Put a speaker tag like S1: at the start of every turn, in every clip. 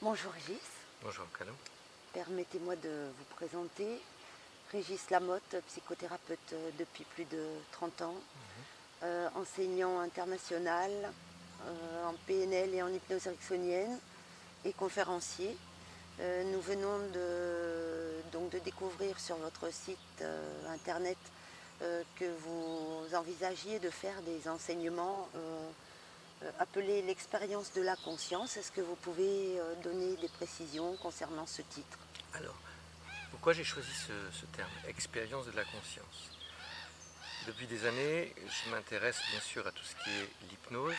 S1: Bonjour Régis,
S2: Bonjour Calum.
S1: permettez-moi de vous présenter. Régis Lamotte, psychothérapeute depuis plus de 30 ans, enseignant international en PNL et en hypnose ericksonienne et conférencier. Nous venons donc de découvrir sur votre site internet que vous envisagiez de faire des enseignements appelés l'expérience de la conscience. Est-ce que vous pouvez donner des précisions concernant ce titre ?
S2: Alors, pourquoi j'ai choisi ce terme, expérience de la conscience? Depuis des années, je m'intéresse bien sûr à tout ce qui est l'hypnose,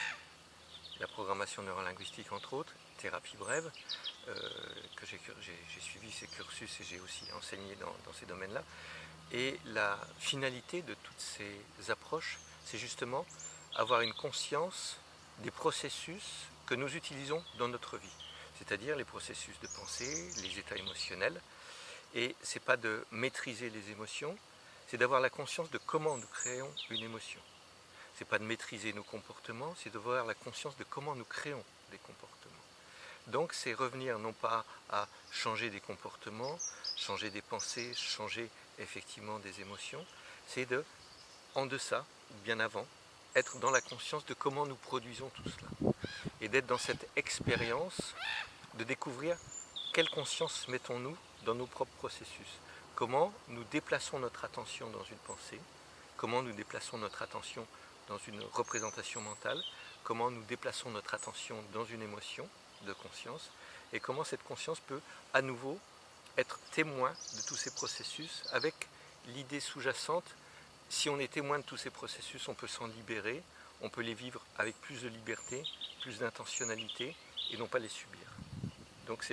S2: la programmation neurolinguistique entre autres, thérapie brève, que j'ai suivi ces cursus et j'ai aussi enseigné dans ces domaines-là. Et la finalité de toutes ces approches, c'est justement avoir une conscience des processus que nous utilisons dans notre vie, c'est-à-dire les processus de pensée, les états émotionnels. Et ce n'est pas de maîtriser les émotions, c'est d'avoir la conscience de comment nous créons une émotion. Ce n'est pas de maîtriser nos comportements, c'est d'avoir la conscience de comment nous créons des comportements. Donc c'est revenir non pas à changer des comportements, changer des pensées, changer effectivement des émotions, c'est de, en deçà, bien avant, être dans la conscience de comment nous produisons tout cela. Et d'être dans cette expérience de découvrir quelle conscience mettons-nous dans nos propres processus. Comment nous déplaçons notre attention dans une pensée, comment nous déplaçons notre attention dans une représentation mentale, comment nous déplaçons notre attention dans une émotion de conscience, et comment cette conscience peut à nouveau être témoin de tous ces processus avec l'idée sous-jacente, si on est témoin de tous ces processus, on peut s'en libérer, on peut les vivre avec plus de liberté, plus d'intentionnalité, et non pas les subir. Donc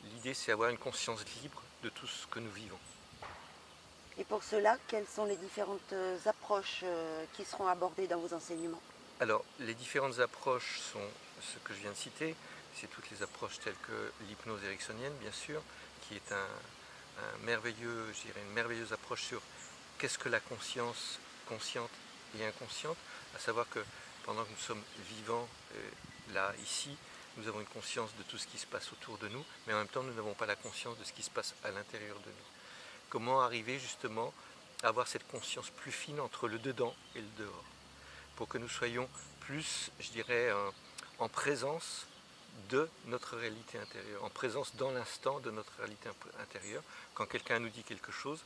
S2: l'idée, c'est avoir une conscience libre de tout ce que nous vivons.
S1: Et pour cela, quelles sont les différentes approches qui seront abordées dans vos enseignements ?
S2: Alors, les différentes approches sont ce que je viens de citer, c'est toutes les approches telles que l'hypnose ericksonienne, bien sûr, qui est une merveilleuse approche sur qu'est-ce que la conscience consciente et inconsciente, à savoir que pendant que nous sommes vivants, là, ici, nous avons une conscience de tout ce qui se passe autour de nous, mais en même temps, nous n'avons pas la conscience de ce qui se passe à l'intérieur de nous. Comment arriver justement à avoir cette conscience plus fine entre le dedans et le dehors, pour que nous soyons plus, je dirais, en présence de notre réalité intérieure, en présence dans l'instant de notre réalité intérieure. Quand quelqu'un nous dit quelque chose,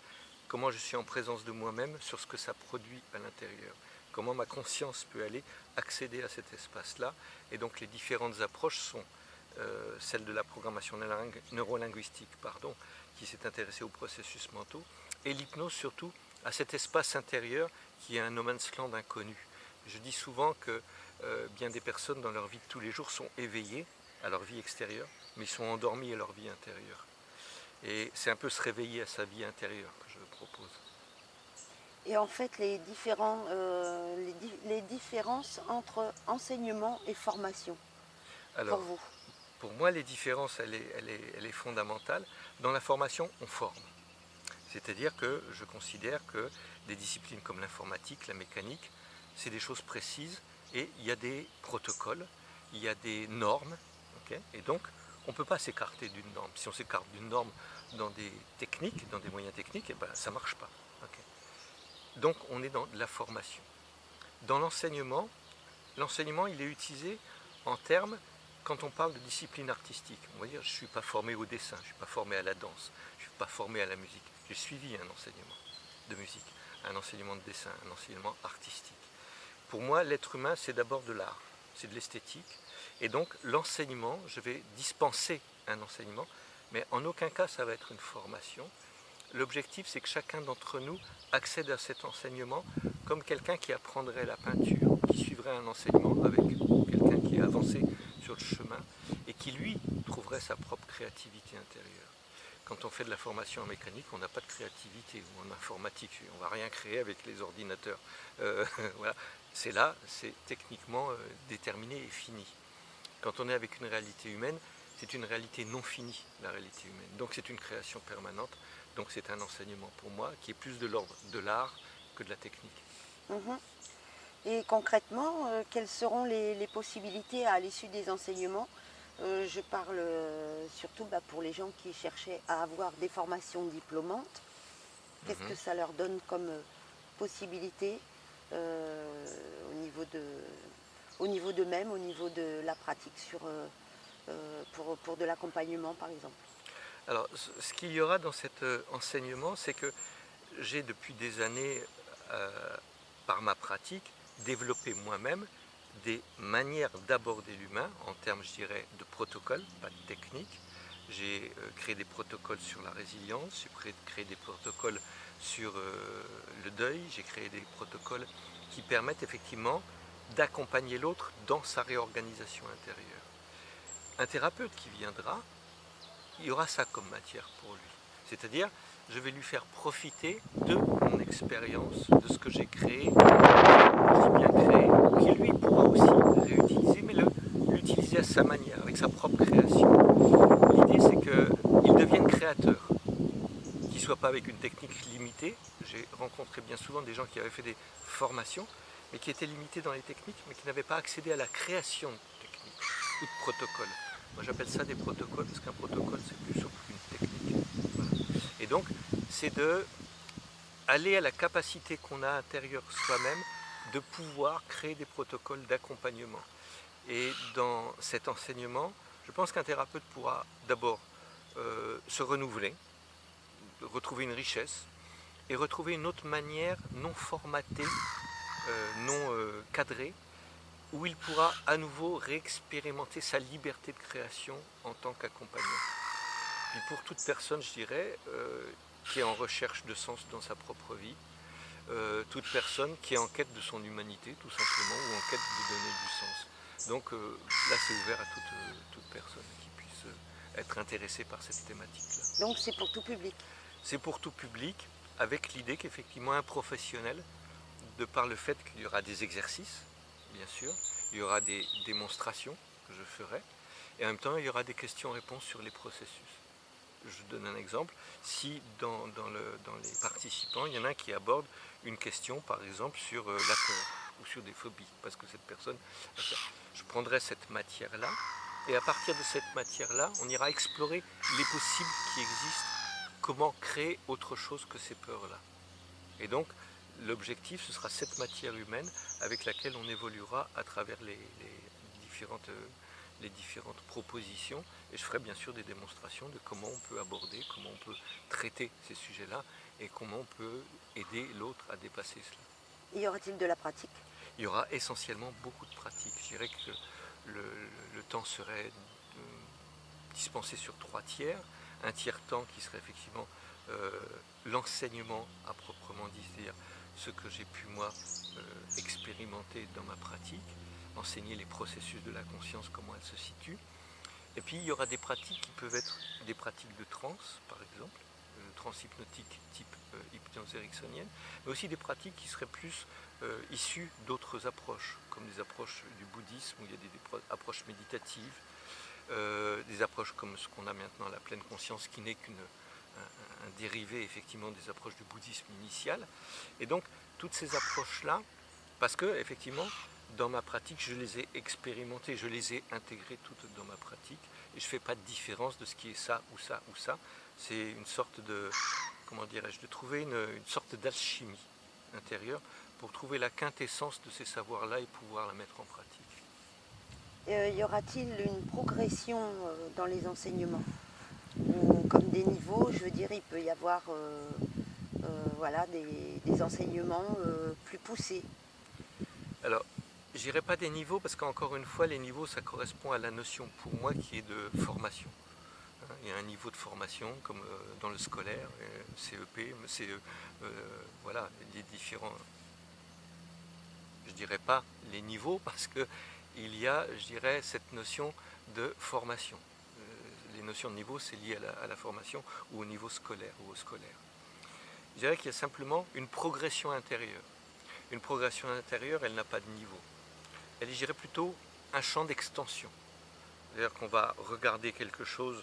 S2: comment je suis en présence de moi-même sur ce que ça produit à l'intérieur, comment ma conscience peut aller accéder à cet espace-là. Et donc les différentes approches sont celle de la programmation neurolinguistique, qui s'est intéressée aux processus mentaux, et l'hypnose surtout à cet espace intérieur qui est un no man's land inconnu. Je dis souvent que bien des personnes dans leur vie de tous les jours sont éveillées à leur vie extérieure, mais ils sont endormis à leur vie intérieure. Et c'est un peu se réveiller à sa vie intérieure que je propose.
S1: Et en fait, les différences entre enseignement et formation,
S2: Alors,
S1: pour vous.
S2: pour moi, les différences, elle est fondamentale. Dans la formation, on forme. C'est-à-dire que je considère que des disciplines comme l'informatique, la mécanique, c'est des choses précises et il y a des protocoles, il y a des normes, okay, et donc on ne peut pas s'écarter d'une norme. Si on s'écarte d'une norme dans des techniques, dans des moyens techniques, eh ben, ça ne marche pas. Okay. Donc on est dans la formation. Dans l'enseignement, il est utilisé en termes, quand on parle de discipline artistique, on va dire je ne suis pas formé au dessin, je ne suis pas formé à la danse, je ne suis pas formé à la musique. J'ai suivi un enseignement de musique, un enseignement de dessin, un enseignement artistique. Pour moi, l'être humain, c'est d'abord de l'art, c'est de l'esthétique. Et donc, l'enseignement, je vais dispenser un enseignement, mais en aucun cas, ça va être une formation. L'objectif, c'est que chacun d'entre nous accède à cet enseignement comme quelqu'un qui apprendrait la peinture, qui suivrait un enseignement avec quelqu'un qui est avancé sur le chemin et qui, lui, trouverait sa propre créativité intérieure. Quand on fait de la formation en mécanique, on n'a pas de créativité, ou en informatique, on ne va rien créer avec les ordinateurs. Voilà. C'est là, c'est techniquement déterminé et fini. Quand on est avec une réalité humaine, c'est une réalité non finie, la réalité humaine. Donc c'est une création permanente, donc c'est un enseignement pour moi qui est plus de l'ordre de l'art que de la technique.
S1: Et concrètement, quelles seront les possibilités à l'issue des enseignements Je parle surtout pour les gens qui cherchaient à avoir des formations diplômantes. Qu'est-ce que ça leur donne comme possibilité au niveau d'eux-mêmes, au niveau de la pratique pour de l'accompagnement par exemple.
S2: Alors, ce qu'il y aura dans cet enseignement, c'est que j'ai depuis des années, par ma pratique, développé moi-même des manières d'aborder l'humain en termes, je dirais, de protocole, pas de technique. J'ai créé des protocoles sur la résilience, j'ai créé des protocoles sur le deuil, j'ai créé des protocoles qui permettent effectivement d'accompagner l'autre dans sa réorganisation intérieure. Un thérapeute qui viendra, il y aura ça comme matière pour lui. C'est-à-dire, je vais lui faire profiter de mon expérience, de ce que j'ai créé, j'ai bien créé, qui lui pourra aussi réutiliser, mais l'utiliser à sa manière, avec sa propre création. L'idée, c'est qu'il devienne créateur, qu'il ne soit pas avec une technique limitée. J'ai rencontré bien souvent des gens qui avaient fait des formations, mais qui étaient limités dans les techniques, mais qui n'avaient pas accédé à la création de techniques ou de protocoles. Moi, j'appelle ça des protocoles, parce qu'un protocole, c'est plus souple qu'une technique. Voilà. Et donc, c'est d'aller à la capacité qu'on a intérieure soi-même de pouvoir créer des protocoles d'accompagnement. Et dans cet enseignement, je pense qu'un thérapeute pourra d'abord se renouveler, retrouver une richesse et retrouver une autre manière non formatée, non cadrée, où il pourra à nouveau réexpérimenter sa liberté de création en tant qu'accompagnant. Puis pour toute personne, je dirais, qui est en recherche de sens dans sa propre vie, toute personne qui est en quête de son humanité, tout simplement, ou en quête de donner du sens. Donc là, c'est ouvert à toute personne qui puisse être intéressée par cette thématique-là.
S1: Donc c'est pour tout public.
S2: C'est pour tout public, avec l'idée qu'effectivement un professionnel, de par le fait qu'il y aura des exercices, bien sûr, il y aura des démonstrations que je ferai, et en même temps il y aura des questions-réponses sur les processus. Je donne un exemple, si dans les participants, il y en a un qui aborde une question par exemple sur la peur ou sur des phobies, parce que cette personne, je prendrai cette matière-là, et à partir de cette matière-là, on ira explorer les possibles qui existent, comment créer autre chose que ces peurs-là. Et donc, l'objectif, ce sera cette matière humaine avec laquelle on évoluera à travers les différentes propositions. Et je ferai bien sûr des démonstrations de comment on peut aborder, comment on peut traiter ces sujets-là et comment on peut aider l'autre à dépasser cela.
S1: Y aura-t-il de la pratique?
S2: Il y aura essentiellement beaucoup de pratique. Je dirais que le temps serait dispensé sur 3 tiers. Un tiers temps qui serait effectivement l'enseignement à proprement dit, c'est-à-dire ce que j'ai pu moi expérimenter dans ma pratique, enseigner les processus de la conscience, comment elle se situe. Et puis il y aura des pratiques qui peuvent être des pratiques de transe, par exemple, transhypnotique type hypnose ericksonienne, mais aussi des pratiques qui seraient plus issues d'autres approches, comme des approches du bouddhisme, où il y a des approches méditatives, des approches comme ce qu'on a maintenant, la pleine conscience, qui n'est qu'un dérivé effectivement des approches du bouddhisme initial. Et donc toutes ces approches-là, parce que effectivement, dans ma pratique, je les ai expérimentées, je les ai intégrées toutes dans ma pratique, et je ne fais pas de différence de ce qui est ça ou ça ou ça. C'est une sorte de, comment dirais-je, de trouver une sorte d'alchimie intérieure pour trouver la quintessence de ces savoirs-là et pouvoir la mettre en pratique.
S1: Y aura-t-il une progression dans les enseignements? Comme des niveaux, je veux dire, il peut y avoir voilà, des enseignements plus poussés.
S2: Alors, je dirais pas des niveaux parce qu'encore une fois, les niveaux, ça correspond à la notion pour moi qui est de formation. Il y a un niveau de formation comme dans le scolaire, CEP, CE, voilà, les différents. Je dirais pas les niveaux parce que il y a, je dirais, cette notion de formation. Les notions de niveau, c'est lié à la formation ou au niveau scolaire ou au scolaire. Je dirais qu'il y a simplement une progression intérieure. Une progression intérieure, elle n'a pas de niveau. Elle est, je dirais, plutôt un champ d'extension. C'est-à-dire qu'on va regarder quelque chose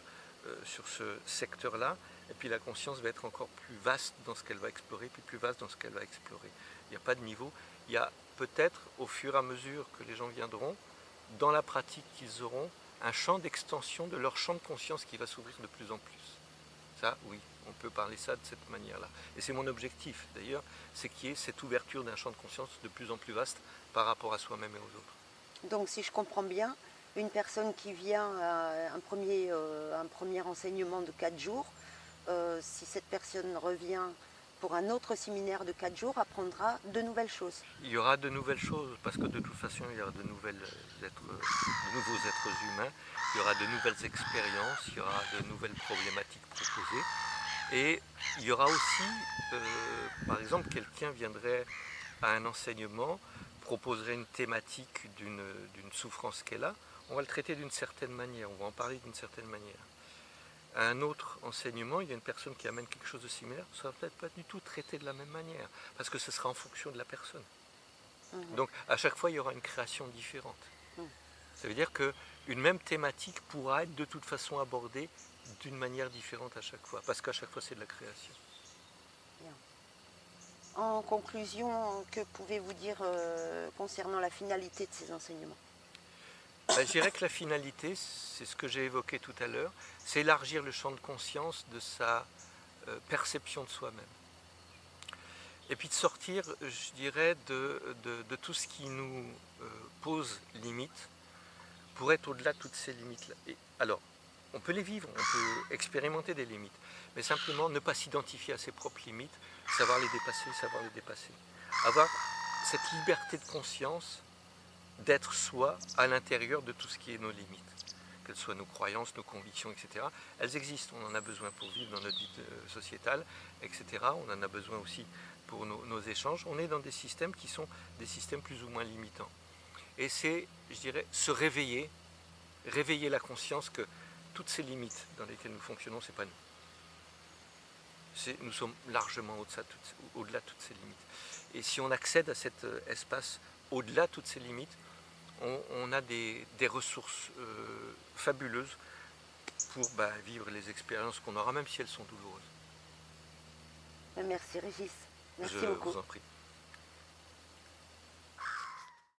S2: sur ce secteur-là, et puis la conscience va être encore plus vaste dans ce qu'elle va explorer, puis plus vaste dans ce qu'elle va explorer. Il n'y a pas de niveau. Il y a peut-être, au fur et à mesure que les gens viendront, dans la pratique qu'ils auront, un champ d'extension de leur champ de conscience qui va s'ouvrir de plus en plus. Ça, oui, on peut parler ça de cette manière-là. Et c'est mon objectif, d'ailleurs, c'est qu'il y ait cette ouverture d'un champ de conscience de plus en plus vaste par rapport à soi-même et aux autres.
S1: Donc si je comprends bien, une personne qui vient à un premier enseignement de 4 jours, si cette personne revient pour un autre séminaire de 4 jours, apprendra de nouvelles choses.
S2: Il y aura de nouvelles choses, parce que de toute façon, il y aura de nouveaux êtres humains, il y aura de nouvelles expériences, il y aura de nouvelles problématiques proposées. Et il y aura aussi, par exemple, quelqu'un viendrait à un enseignement, proposerait une thématique d'une souffrance qu'elle a, on va le traiter d'une certaine manière, on va en parler d'une certaine manière. À un autre enseignement, il y a une personne qui amène quelque chose de similaire, ça ne va peut-être pas du tout traité de la même manière, parce que ce sera en fonction de la personne. Donc à chaque fois, il y aura une création différente. Ça veut dire qu'une même thématique pourra être de toute façon abordée d'une manière différente à chaque fois, parce qu'à chaque fois, c'est de la création.
S1: Bien. En conclusion, que pouvez-vous dire concernant la finalité de ces enseignements?
S2: Je dirais que la finalité, c'est ce que j'ai évoqué tout à l'heure, c'est élargir le champ de conscience de sa perception de soi-même. Et puis de sortir, je dirais, de tout ce qui nous pose limite, pour être au-delà de toutes ces limites-là. Alors, on peut les vivre, on peut expérimenter des limites, mais simplement ne pas s'identifier à ses propres limites, savoir les dépasser. Avoir cette liberté de conscience d'être soi à l'intérieur de tout ce qui est nos limites, qu'elles soient nos croyances, nos convictions, etc. Elles existent, on en a besoin pour vivre dans notre vie sociétale, etc. On en a besoin aussi pour nos échanges. On est dans des systèmes qui sont des systèmes plus ou moins limitants. Et c'est, je dirais, se réveiller la conscience que toutes ces limites dans lesquelles nous fonctionnons, ce n'est pas nous. Nous sommes largement au-delà de toutes ces limites. Et si on accède à cet espace au-delà de toutes ces limites, on a des ressources fabuleuses pour vivre les expériences qu'on aura, même si elles sont douloureuses.
S1: Merci Régis. Merci
S2: Je
S1: beaucoup.
S2: vous en prie.